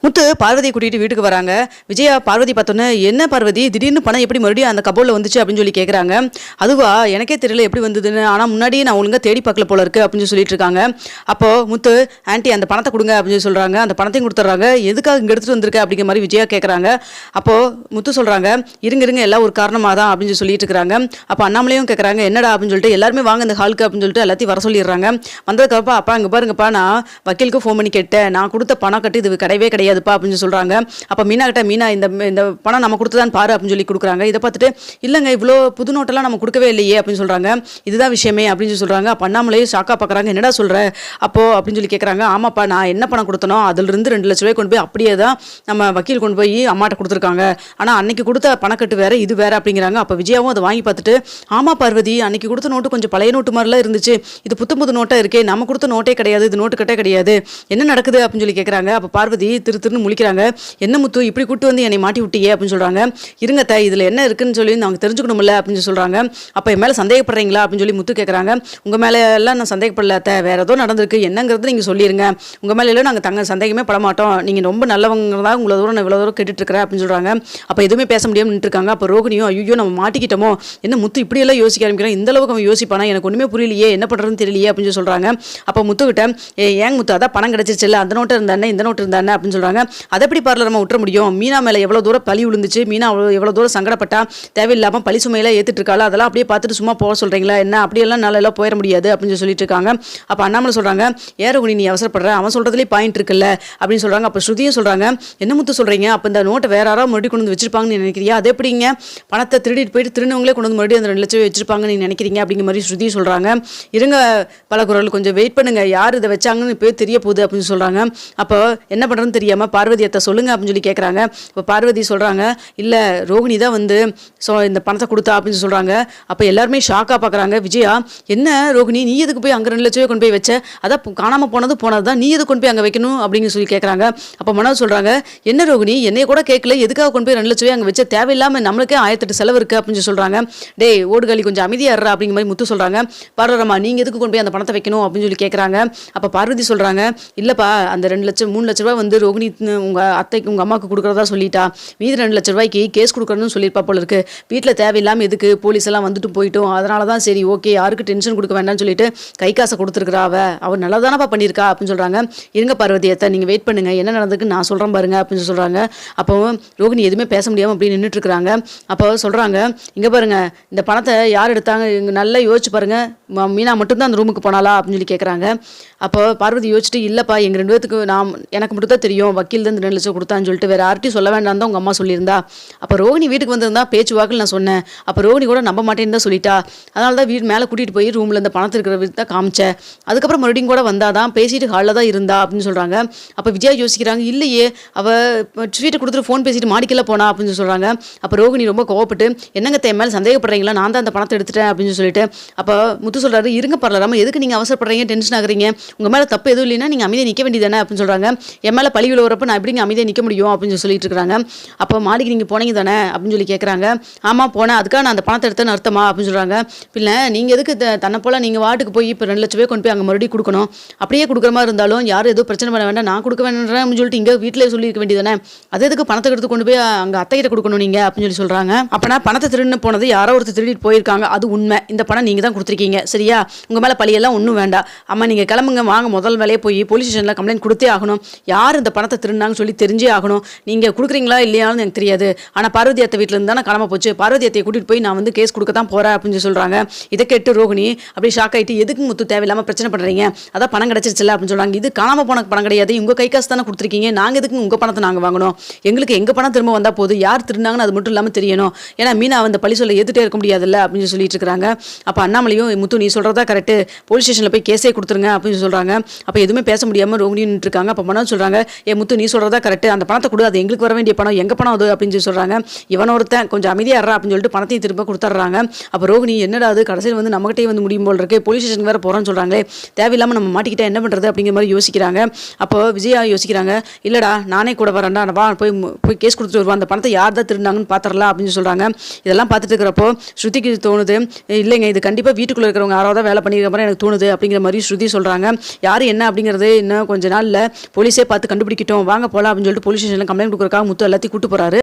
முத்து பார்வதியை கூட்டிட்டு வீட்டுக்கு வராங்க. விஜயா பார்வதி பார்த்தோன்னே, என்ன பார்வதி திடீர்னு பணம் எப்படி மறுபடியும் அந்த கபோர்டில் வந்துச்சு அப்படின்னு சொல்லி கேட்குறாங்க. அதுவா எனக்கே தெரியல எப்படி வந்ததுன்னு, ஆனால் முன்னாடியே நான் ஒழுங்காக தேடி பார்க்கல போல இருக்கு அப்படின்னு சொல்லிட்டு இருக்காங்க. அப்போ முத்து, ஆன்ட்டி அந்த பணத்தை கொடுங்க அப்படின்னு சொல்றாங்க. அந்த பணத்தையும் கொடுத்துட்றாங்க. எதுக்காக இங்கே எடுத்துட்டு வந்திருக்க அப்படிங்கிற மாதிரி விஜயா கேட்குறாங்க. அப்போ முத்து சொல்றாங்க, இருங்க எல்லாம் ஒரு காரணமாக தான் அப்படின்னு சொல்லிட்டு இருக்கிறாங்க. அப்போ அண்ணாமலையும் கேட்குறாங்க, என்னடா அப்படின்னு சொல்லிட்டு எல்லாருமே வாங்க இந்த ஹாலுக்கு அப்படின்னு சொல்லிட்டு எல்லாத்தையும் வர சொல்லிடுறாங்க. வந்ததுக்கப்புறம் அப்பா அங்கே பாருங்கப்பா, நான் வக்கீலுக்கு ஃபோன் பண்ணி கேட்டேன், நான் கொடுத்த பணம் கட்டி இது கிடையவே கிடையாதுப்பா அப்படின்னு சொல்றாங்க. அப்ப மீனா கிட்ட, மீனா இந்த பணம் நம்ம கொடுத்ததான் பாரு அப்படின்னு சொல்லி கொடுக்குறாங்க. இதை பார்த்துட்டு, இல்லைங்க இவ்வளோ புது நோட்டெல்லாம் நம்ம கொடுக்கவே இல்லையே அப்படின்னு சொல்றாங்க. இதுதான் விஷயமே அப்படின்னு சொல்றாங்க. அப்ப அண்ணாமலையே ஷாக்கா பார்க்குறாங்க, என்னடா சொல்ற அப்போ அப்படின்னு சொல்லி கேட்குறாங்க. ஆமாப்பா, நான் என்ன பணம் கொடுத்தனோ அதுல இருந்து 2 லட்ச ரூபாய் கொண்டு போய் அப்படியே தான் நம்ம வக்கீல் கொண்டு போய் அம்மாட்ட கொடுத்துருக்காங்க. ஆனா அன்னைக்கு கொடுத்த பணக்கட்டு வேற, இது வேற அப்படிங்கிறாங்க. அப்ப விஜயாவும் அதை வாங்கி பார்த்துட்டு, ஆமா பார்வதி, அன்னைக்கு கொடுத்த நோட்டு கொஞ்சம் பழைய நோட்டு மாதிரிலாம் இருந்துச்சு, இது புது நோட்டா இருக்கே, நம்ம கொடுத்த நோட்டே கிடையாது, இது நோட்டு கட்டே கிடையாது, என்ன நடக்குது அப்படின்னு சொல்லி கேட்குறாங்க. அப்போ பார்வதி திருன்னு முழிக்கிறாங்க. என்ன முத்து இப்படி கூட்டு வந்து என்னை மாட்டி விட்டியே அப்படின்னு சொல்றாங்க. இருங்க த, இதுல என்ன இருக்குன்னு சொல்லி நாங்கள் தெரிஞ்சுக்கணும்ல அப்படின்னு சொல்றாங்க. அப்போ என் மேலே சந்தேகப்படுறீங்களா அப்படின்னு சொல்லி முத்து கேட்குறாங்க. உங்க மேலே எல்லாம் நான் சந்தேகப்படல த, வேற ஏதோ நடந்திருக்கு, என்னங்கிறது நீங்க சொல்லிருங்க, உங்க மேல எல்லாம் நாங்கள் சந்தேகமே பட மாட்டோம், நீங்க ரொம்ப நல்லவங்க தான், உங்களை தூரம் நான் இவ்வளோ தூரம் கேட்டுட்டு இருக்கிறேன் அப்படின்னு சொல்றாங்க. அப்போ எதுவுமே பேச முடியாமல் நின்று இருக்காங்க. அப்போ ரோகிணியும், ஐயோ நம்ம மாட்டிக்கிட்டோமோ, என்ன முத்து இப்படி எல்லாம் யோசிக்க ஆரம்பிக்கிறான், இந்த அளவுக்கு அவன் யோசிப்பானா, எனக்கு ஒண்ணுமே புரியலையே, என்ன பண்றதுன்னு தெரியலையே அப்படின்னு சொல்றாங்க. அப்போ முத்துக்கிட்ட, ஏங்க முத்து அதான் பணம் கிடைச்சிருச்சுல்ல, அந்த நோட்டு இருந்தானே இந்த நோட்டு இருந்தானே அப்படின்னு சொல்றாங்க. அதை எப்படி பார்லர் நம்ம விட்டுற முடியும், மீனா மேலே எவ்வளோ தூரம் பழி விழுந்துச்சு, மீனா எவ்வளோ தூரம் சங்கடப்பட்டா, தேவையில்லாமல் பழி சுமையில ஏற்றுட்டு இருக்காளா, அதெல்லாம் அப்படியே பார்த்துட்டு சும்மா போக சொல்றீங்களா என்ன, அப்படியெல்லாம் நாளெல்லாம் போயிட முடியாது அப்படின்னு சொல்லிட்டு இருக்காங்க. அப்போ அண்ணாமலை சொல்றாங்க, ஏறகுனி நீ அவசரப்படுற, அவன் சொல்றதுலேயே பாயிண்ட் இருக்குல்ல அப்படின்னு சொல்றாங்க. அப்போ ஸ்ருதியும் சொல்றாங்க, என்ன முத்து சொல்றீங்க, அப்போ இந்த நோட்டை வேற யாராவது மறுபடியும் கொண்டு வந்து வச்சிருப்பாங்கன்னு நினைக்கிறியா, அது எப்படிங்க பணத்தை திருடிட்டு போயிட்டு திருநவங்களே கொண்டு வந்து மறுபடியும் அந்த 2 லட்சம் வச்சிருப்பாங்கன்னு நீ நினைக்கிறீங்க அப்படிங்கிற மாதிரி ஸ்ருதி சொல்றாங்க. இருங்க பல குரல், கொஞ்சம் வெயிட் பண்ணுங்க, யார் இதை வச்சாங்கன்னு இப்போ தெரிய போகுது அப்படின்னு சொல்றாங்க. அப்போ என்ன பண்றதுன்னு தெரியாம பார்வதியத்தை சொல்லுங்க அப்படின்னு சொல்லி கேட்குறாங்க. இப்போ பார்வதி சொல்றாங்க, இல்ல ரோகிணி தான் வந்து இந்த பணத்தை கொடுத்தா அப்படின்னு சொல்றாங்க. அப்போ எல்லாருமே ஷாக்கா பார்க்குறாங்க. விஜயா, என்ன ரோகிணி நீ எதுக்கு போய் அங்கே 2 லட்சம் ரூபாய் கொண்டு போய் வச்ச, அதான் காணாம போனது தான், நீ எது கொண்டு போய் அங்கே வைக்கணும் அப்படின்னு சொல்லி கேட்குறாங்க. அப்போ மனோஜ் சொல்றாங்க, என்ன ரோகிணி என்னைய கூட கேட்கல, எதுக்காக கொண்டு போய் 2 லட்சம் ரூபாய் அங்கே வச்ச, தேவையில்லாம நம்மளுக்கே 1008 செலவு இருக்கு அப்படின்னு சொல்றாங்க. டேய் ஓடுகாலி கொஞ்சம் அமைதியாடுறா அப்படிங்கிற மாதிரி முத்து சொல்றாங்க. பார்வரம்மா நீங்க எதுக்கு கொண்டு போய் அந்த பணத்தை வைக்கணும் அப்படின்னு சொல்லி கேட்குறாங்க. அப்போ பார்வதி சொல்றாங்க, இல்லப்பா அந்த 2 லட்சம் 3 லட்ச ரூபாய் வந்து ரோகிணி உங்க அத்தைக்கு உங்க அம்மாவுக்கு கொடுக்குறதா சொல்லிட்டா, மீதி 2 லட்ச ரூபாய்க்கு கேஸ் கொடுக்கணும்னு சொல்லியிருப்பா போல இருக்கு, வீட்டில் தேவையில்லாமல் எதுக்கு போலீஸ் எல்லாம் வந்துட்டு போயிட்டோம், அதனால தான் சரி ஓகே யாருக்கு டென்ஷன் கொடுக்க வேண்டாம்னு சொல்லிட்டு கை காசை கொடுத்துருக்குறா, அவர் நல்லா தானப்பா பண்ணியிருக்கா அப்படின்னு சொல்றாங்க. இருங்க பார்வதியத்தை நீங்கள் வெயிட் பண்ணுங்க, என்ன நடந்துக்கு நான் சொல்கிறேன் பாருங்க அப்படின்னு சொல்றாங்க. அப்போ ரோகிணி எதுவுமே பேச முடியாமல் அப்படி நின்றுட்டு இருக்கிறாங்க. அப்போ சொல்றாங்க, இங்கே பாருங்க இந்த பணத்தை யார் எடுத்தாங்க நல்லா யோசிச்சு பாருங்க, மீனா மட்டும்தான் அந்த ரூமுக்கு போனாலா அப்படின்னு சொல்லி கேட்குறாங்க. அப்போ பார்வதி யோசிச்சுட்டு, இல்லைப்பா எங்கள் 2 பேத்துக்கு எனக்கு மட்டும் தான் தெரியும், வக்கீல் தான் 2 லட்சம் கொடுத்தான்னு சொல்லிட்டு வேற யார்ட்டையும் சொல்ல வேண்டாம் தான் உங்கள் அம்மா சொல்லியிருந்தா. அப்போ ரோகிணி வீட்டுக்கு வந்திருந்தா பேச்சு வாக்கில் நான் சொன்னேன், அப்போ ரோகிணி கூட நம்ப மாட்டேன்னு தான் சொல்லிட்டா, அதனால தான் வீடு மேலே கூட்டிகிட்டு போய் ரூமில் இந்த பணத்தை இருக்கிற வீட்டு தான் காமிச்சேன், அதுக்கப்புறம் மறுபடியும் கூட வந்தாதான் பேசிட்டு ஹாலில் தான் இருந்தா அப்படின்னு சொல்கிறாங்க. அப்போ விஜயா யோசிக்கிறாங்க, இல்லையே அவள் ஸ்வீட்டை கொடுத்துட்டு ஃபோன் பேசிட்டு மாடிக்கெல்லாம் போனா அப்படின்னு சொல்கிறாங்க. அப்போ ரோகிணி ரொம்ப கோவப்பட்டு, என்னங்க தேன் மேலே சந்தேகப்படுறீங்களா, நான் தான் அந்த பணத்தை எடுத்துட்டேன் அப்படின்னு சொல்லிட்டு. அப்போ முத்து சொல்கிறாரு, இருங்க பரலாம எதுக்கு நீங்கள் அவசரப்படுறீங்க, டென்ஷன் ஆகுறீங்க, உங்கள் மேலே தப்பு எதுவும் இல்லைன்னா நீங்கள் அமைதியாக நிற்க வேண்டியதானே அப்படின்னு சொல்கிறாங்க. என் மேலே பழி விழுவுறப்ப நான் எப்படிங்க அமைதியாக நிற்க முடியும் அப்படின்னு சொல்லிட்டு இருக்கிறாங்க. அப்போ மாடிக்கு நீங்கள் போனீங்க தானே அப்படின்னு சொல்லி கேட்குறாங்க. ஆமாம் போனேன், அதுக்காக நான் அந்த பணத்தை எடுத்தேன்னு அர்த்தமா அப்படின்னு சொல்கிறாங்க. பின்ன நீங்கள் எதுக்கு தன்னை போல் நீங்கள் வாட்டுக்கு போய் இப்போ 2 லட்சம் ரூபாய் கொண்டு போய் அங்கே மறுபடியும் கொடுக்கணும், அப்படியே கொடுக்குற மாதிரி இருந்தாலும் யாரும் எதுவும் பிரச்சனை பண்ண வேண்டாம், நான் கொடுக்க வேண்டாம் அப்படின்னு சொல்லிட்டு இங்கே வீட்டிலே சொல்லியிருக்க வேண்டியதானே, அது எதுக்கு பணத்தை எடுத்து கொண்டு போய் அங்கே அத்தைகிட்ட கொடுக்கணும் நீங்கள் அப்படின்னு சொல்லி சொல்கிறாங்க. அப்போனா பணத்தை திருடின்னு போனது யாரோ ஒருத்தர் திருடிட்டு போயிருக்காங்க, அது உண்மை, இந்த பணம் நீங்கள் தான் கொடுத்துருக்கீங்க சரியா, உங்கள் மேலே பழியெல்லாம் ஒன்றும் வேண்டாம், அம்மா நீங்கள் கிளம்புங்க வாங்க, முதல் வேலையை போய் போலீஸ் ஸ்டேஷனில் கம்ப்ளைண்ட் கொடுத்தே ஆகணும், யார் இந்த பணத்தை திருடினாங்கன்னு சொல்லி தெரிஞ்சே ஆகணும், நீங்கள் கொடுக்குறீங்களா இல்லையான்னு எனக்கு தெரியாது, ஆனால் பார்வதி அத்தை வீட்டில் இருந்து தானே கிளம்ப போச்சு, பார்வதி அத்தையை கூட்டிகிட்டு போய் நான் வந்து கேஸ் கொடுக்க தான் போகிறேன் அப்படின்னு சொல்கிறாங்க. இதை கேட்டு ரோகிணி அப்படி ஷாக் ஆகிட்டு, எதுக்கு முத்து தேவையில்லாமல் பிரச்சனை பண்ணுறீங்க, அதான் பணம் கிடச்சிருச்சுல அப்படின்னு சொல்கிறாங்க. இது காணாமல் போன பணம் கிடையாது, உங்கள் கை காசு தானே கொடுத்துருக்கீங்க, நாங்கள் எதுக்கு உங்கள் பணத்தை நாங்கள் வாங்கணும், எங்களுக்கு எங்கள் பணம் திரும்ப வந்தால் போது, யார் திருடினாங்கன்னு அது மட்டும் இல்லாமல் தெரியணும், ஏன்னா மீனா அந்த பழி சொல்ல ஏற்றுட்டே இருக்க முடியாதுல்ல அப்படின்னு சொல்லிட்டு இருக்கிறாங்க. அப்போ அண்ணாமலையும், முத்து நீ சொல்கிறதா கரெக்டு, போலீஸ் ஸ்டேஷனில் போய் கேஸே கொடுத்துருங்க அப்படின்னு சொல்கிறாங்க. அப்போ எதுவுமே பேச முடியாமல் ரோகிணியும் நின்றுருக்காங்க. அப்போ மனோஜ் சொல்கிறாங்க, முத்து நீ சொல்கிறதா கரெக்டு, அந்த பணத்தை கொடு, அது எங்களுக்கு வர வேண்டிய பணம், எங்கள் பணம் அது அப்படின்னு சொல்லி சொல்கிறாங்க. இவன் ஒருத்தன் கொஞ்சம் அமைதியாடுறா அப்படின்னு சொல்லிட்டு பணத்தையும் திரும்ப கொடுத்துட்றாங்க. அப்போ ரோகிணி என்னடா அது கடைசியில் வந்து நம்மகிட்டே வந்து முடியும் போல் இருக்கு, போலீஸ் ஸ்டேஷன் வேறு போகிறோன்னு சொல்கிறாங்களே, தேவையில்லாமல் நம்ம மாட்டிக்கிட்டா என்ன பண்ணுறது அப்படிங்கிற மாதிரி யோசிக்கிறாங்க. அப்போ விஜயா யோசிக்கிறாங்க, இல்லைடா நானே கூட வரேன்டா, வா போய் கேஸ் கொடுத்துட்டு வருவான், அந்த பணத்தை யார் தான் திருந்தாங்கன்னு பார்த்துடலாம் அப்படின்னு சொல்கிறாங்க. இதெல்லாம் பார்த்துட்டு இருக்கிறப்போ ஸ்ருதிக்கு தோணுது, இல்லைங்க இது கண்டிப்பாக வீட்டுக்குள்ளே இருக்கிறவங்க யாராவது வேலை பண்ணிக்கிற மாதிரி எனக்கு தோணுது அப்படிங்கிற மாதிரி ஸ்ருதி சொல்கிறாங்க. யார் என்ன அப்படிங்கிறது இன்னும் கொஞ்ச நாளில் போலீஸே பார்த்து கண்டுபிடிக்க மாட்டிக்கிட்டோம், வாங்க போலாம் அப்படின்னு சொல்லிட்டு போலீஸ் ஸ்டேஷன்ல கம்ப்ளைண்ட் கொடுக்கறதுக்காக முத்து எல்லாத்தையும் கூட்டு போறாரு.